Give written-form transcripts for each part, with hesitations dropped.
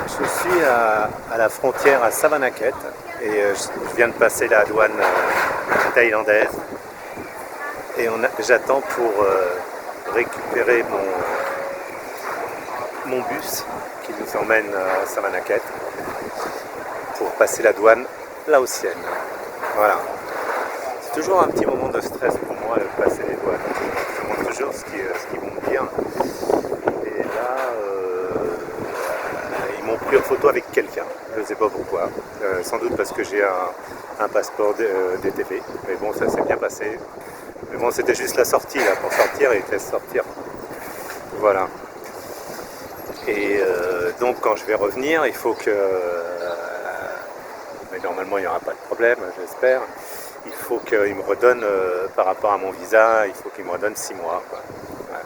Je suis à la frontière à Savannakhet et je viens de passer la douane thaïlandaise et j'attends pour récupérer mon bus qui nous emmène à Savannakhet pour passer la douane laotienne. Voilà. C'est toujours un petit moment de stress pour moi de passer les douanes. Je me demande toujours ce qu'ils vont me dire. Et là, ils m'ont pris en photo avec quelqu'un. Je ne sais pas pourquoi. Sans doute parce que j'ai un passeport DTV. Mais bon, ça s'est bien passé. Mais bon, c'était juste la sortie là, pour sortir et test sortir. Voilà. Et donc quand je vais revenir, il faut que... mais normalement il n'y aura pas de problème, j'espère. Il faut qu'il me redonne, par rapport à mon visa, il faut qu'il me redonne 6 mois. Quoi. Ouais.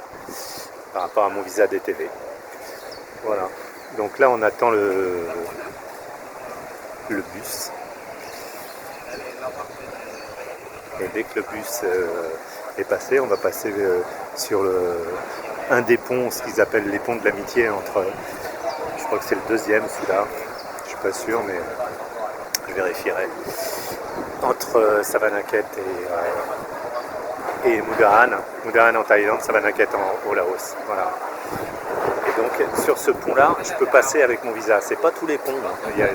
Par rapport à mon visa DTV. Voilà. Donc là on attend le bus. Et dès que le bus est passé, on va passer sur un des ponts, ce qu'ils appellent les ponts de l'amitié entre, je crois que c'est le deuxième celui-là, je suis pas sûr mais je vérifierai, entre Savannakhet et Mudahan en Thaïlande, Savannakhet au Laos, voilà. Et donc sur ce pont-là, je peux passer avec mon visa, c'est pas tous les ponts, hein. Il y a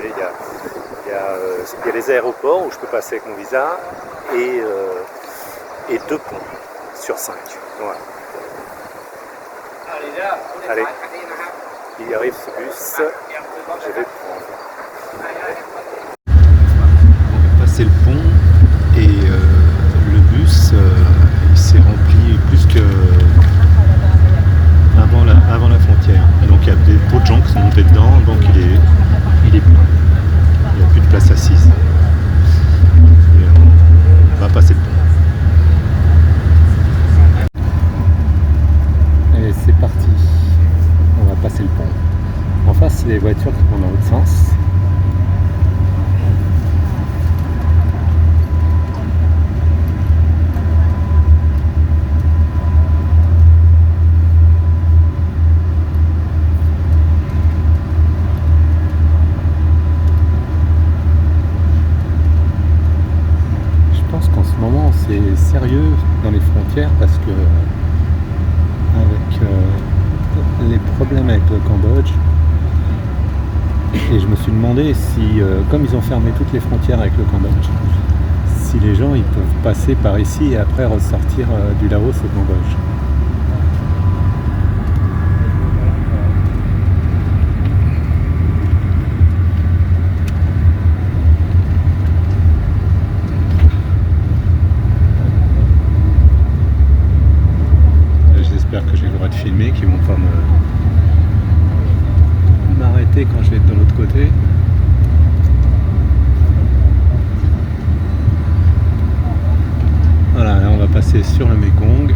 les aéroports où je peux passer avec mon visa et 2 ponts sur 5, voilà. Allez, il arrive ce bus, je vais le prendre. On va passer le pont et le bus il s'est rempli plus que avant la frontière. Donc il y a d'autres gens qui sont montés dedans, donc il est plein. Il n'y a plus de place assise. Et on va passer le pont. Et c'est parti. On va passer le pont. En face, c'est les voitures qui vont dans l'autre sens. Je pense qu'en ce moment, c'est sérieux dans les frontières parce que avec les problèmes avec le Cambodge, et je me suis demandé si, comme ils ont fermé toutes les frontières avec le Cambodge, si les gens ils peuvent passer par ici et après ressortir du Laos au Cambodge. J'espère que j'ai le droit de filmer, qu'ils vont pas m'arrêter quand je vais être de l'autre côté. Voilà, là on va passer sur le Mekong.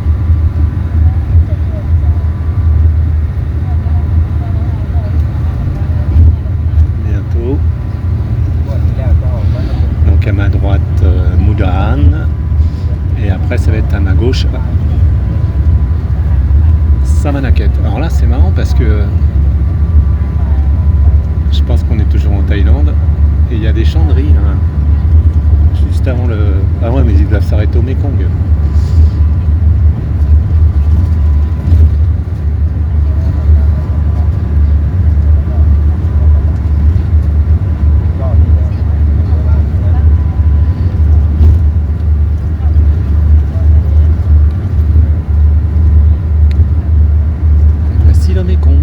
Bientôt. Donc à ma droite Mudahan et après ça va être à ma gauche Savannakhet. Alors là c'est marrant parce que je pense qu'on est toujours en Thaïlande et il y a des champs de riz là, juste avant le... Ah ouais mais ils doivent s'arrêter au Mekong. Voici le Mekong.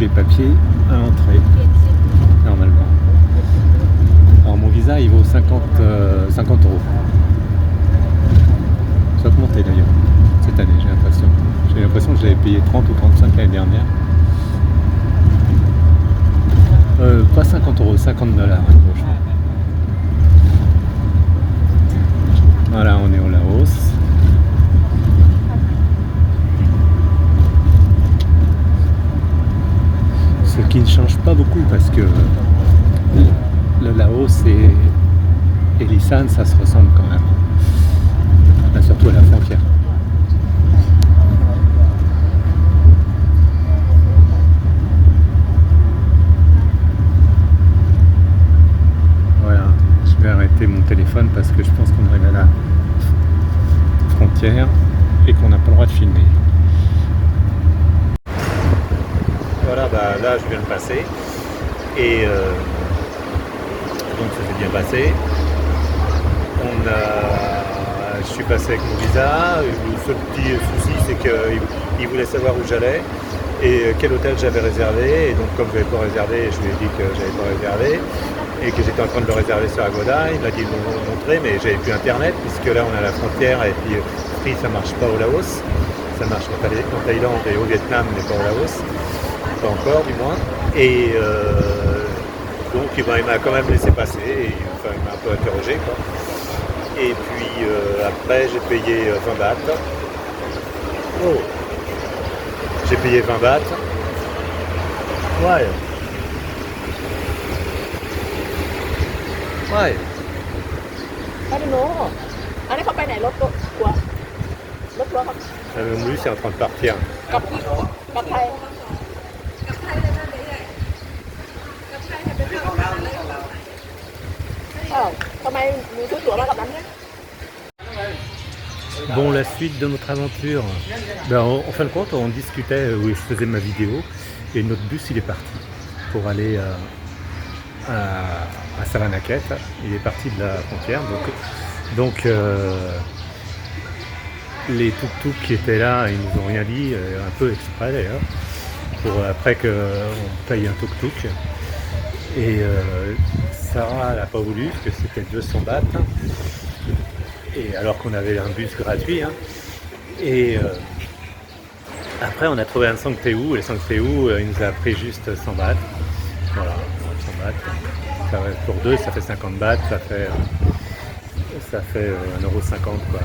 les papiers à l'entrée, normalement. Alors mon visa il vaut 50 €. Ça a augmenté d'ailleurs, cette année j'ai l'impression. J'ai l'impression que je l'avais payé 30 ou 35 l'année dernière. Pas 50 €, 50 $, je crois. Voilà, on est au Laos. Ce qui ne change pas beaucoup parce que le Laos et l'Isan, ça se ressemble quand même. Là, surtout à la frontière. Voilà, je vais arrêter mon téléphone parce que je pense qu'on arrive à la frontière et qu'on n'a pas le droit de filmer. Voilà, bah, là je viens de passer et donc ça s'est bien passé. Je suis passé avec mon visa. Le seul petit souci c'est qu'il voulait savoir où j'allais et quel hôtel j'avais réservé. Et donc comme je n'avais pas réservé, je lui ai dit que j'avais pas réservé et que j'étais en train de le réserver sur Agoda. Il m'a dit de me montrer, mais j'avais plus internet puisque là on est à la frontière et puis Free ça marche pas au Laos. Ça marche en Thaïlande et au Vietnam mais pas au Laos. Pas encore du moins. Et donc il m'a quand même laissé passer. Et, enfin, il m'a un peu interrogé quoi. Et puis après j'ai payé 20 bahts. Oh. J'ai payé 20 bahts. Ouais. Ouais. ไปดูโน่อันนี้เขาไปไหนรถทัวร์รถทัวร์ครับ Mon bus est en train de partir. กับไทยอ้าวทำไมมีซื้อตั๋วมากับนั้นเนี่ย Bon, la suite de notre aventure. Ben, en fin de compte, on discutait où je faisais ma vidéo et notre bus il est parti pour aller à Savannakhet. Il est parti de la frontière. Donc les tuk-tuk qui étaient là, ils nous ont rien dit, un peu exprès d'ailleurs, pour après qu'on paye un tuk-tuk. Et Sarah n'a pas voulu parce que c'était 200 bahts. Et alors qu'on avait un bus gratuit. Hein. Et après on a trouvé un Sangteu. Et le Sangteu il nous a pris juste 100 bahts. Voilà, 100 bahts. Ça, pour deux ça fait 50 bahts, ça fait 1,50 € quoi,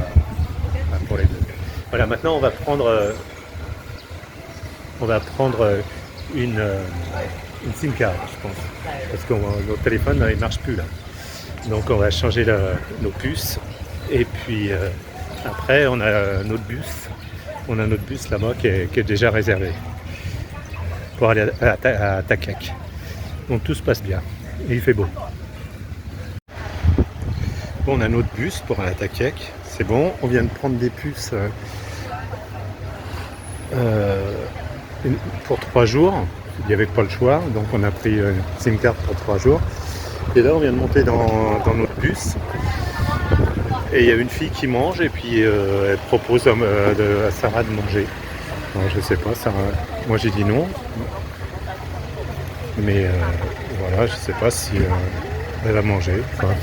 pour les deux. Voilà, maintenant on va prendre une SIM card je pense. Parce que notre téléphone il marche plus là. Donc on va changer nos puces. Et puis après on a notre bus là-bas qui est déjà réservé pour aller à Takek. Donc tout se passe bien et il fait beau. Bon, on a notre bus pour aller à Takek, c'est bon. On vient de prendre des puces pour 3 jours. Il n'y avait pas le choix, donc on a pris une SIM card pour 3 jours. Et là on vient de monter dans notre bus. Et il y a une fille qui mange et puis elle propose à Sarah de manger. Alors, je sais pas, Sarah, moi j'ai dit non. Mais voilà, je sais pas si elle va manger. Enfin,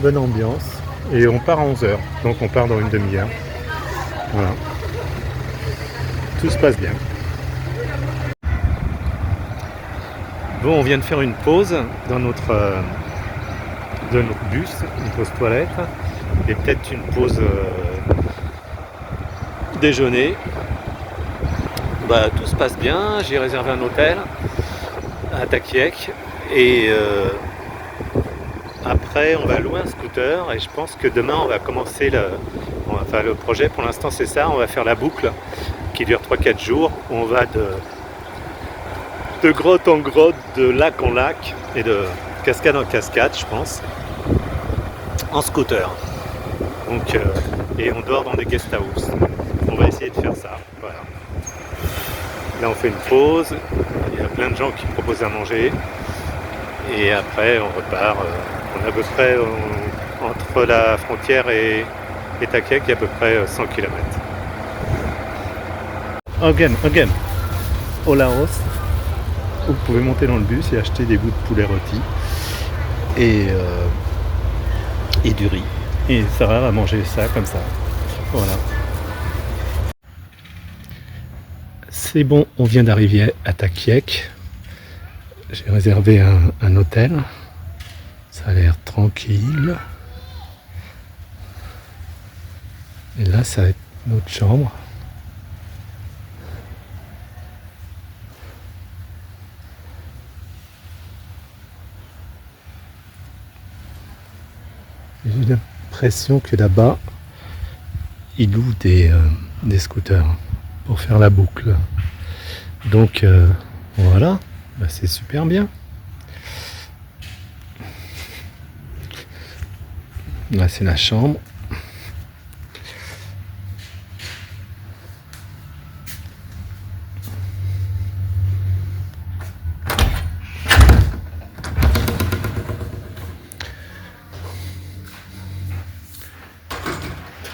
bonne ambiance. Et on part à 11h, donc on part dans une demi-heure. Voilà. Tout se passe bien. Bon, on vient de faire une pause dans notre bus, une pause toilette. Et peut-être une pause déjeuner. Bah, tout se passe bien, j'ai réservé un hôtel à Takek et après on va louer un scooter et je pense que demain on va commencer le projet. Pour l'instant c'est ça, on va faire la boucle qui dure 3-4 jours. On va de grotte en grotte, de lac en lac et de cascade en cascade je pense, en scooter. Donc, et on dort dans des guest house. On va essayer de faire ça. Voilà. Là on fait une pause. Il y a plein de gens qui proposent à manger. Et après on repart. On est à peu près entre la frontière et Takek, il y a à peu près 100 km. Again. Au Laos. Vous pouvez monter dans le bus et acheter des bouts de poulet rôti et du riz. Et Sarah va manger ça comme ça. Voilà. C'est bon, on vient d'arriver à Takiek. J'ai réservé un hôtel. Ça a l'air tranquille. Et là, ça va être notre chambre. J'ai l'impression que là-bas, ils louent des scooters pour faire la boucle. Donc voilà, bah, c'est super bien. Là, c'est la chambre.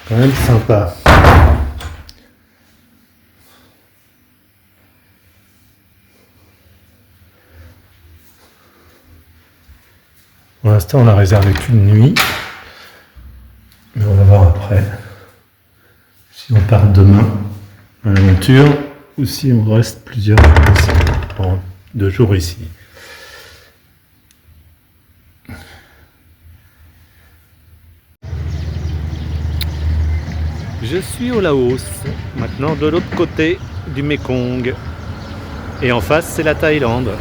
Quand même sympa. Pour l'instant, on a réservé qu'une nuit, mais on va voir après si on part demain à l'aventure ou si on reste plusieurs ici, bon, 2 jours ici. Je suis au Laos, maintenant de l'autre côté du Mekong. Et en face, c'est la Thaïlande.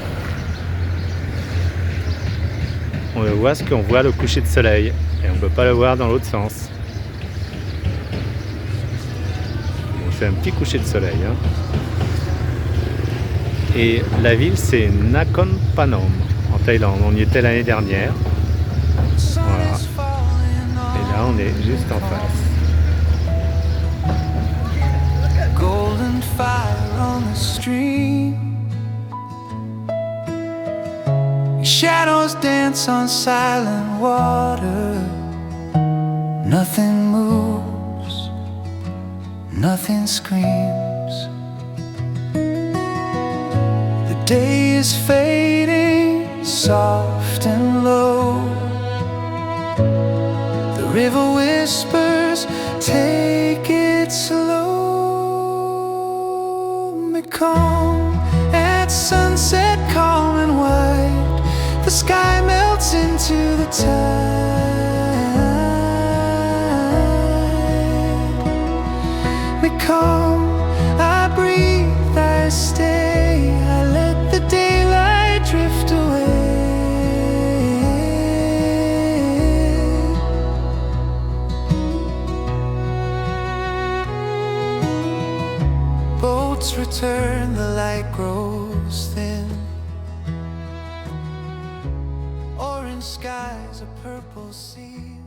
On voit ce qu'on voit le coucher de soleil. Et on ne peut pas le voir dans l'autre sens. On fait un petit coucher de soleil. Hein. Et la ville, c'est Nakhon Phanom, en Thaïlande. On y était l'année dernière. Voilà. Et là, on est juste en face. Golden fire on the stream. Shadows dance on silent water. Nothing moves, nothing screams. The day is fading, soft and low. The river whispers, take it slow. Calm at sunset, calm and white. The sky melts into the tide. Me calm, I breathe, I stay. I let the daylight drift away. Boats return, the light grows thin. Orange skies, a purple sea.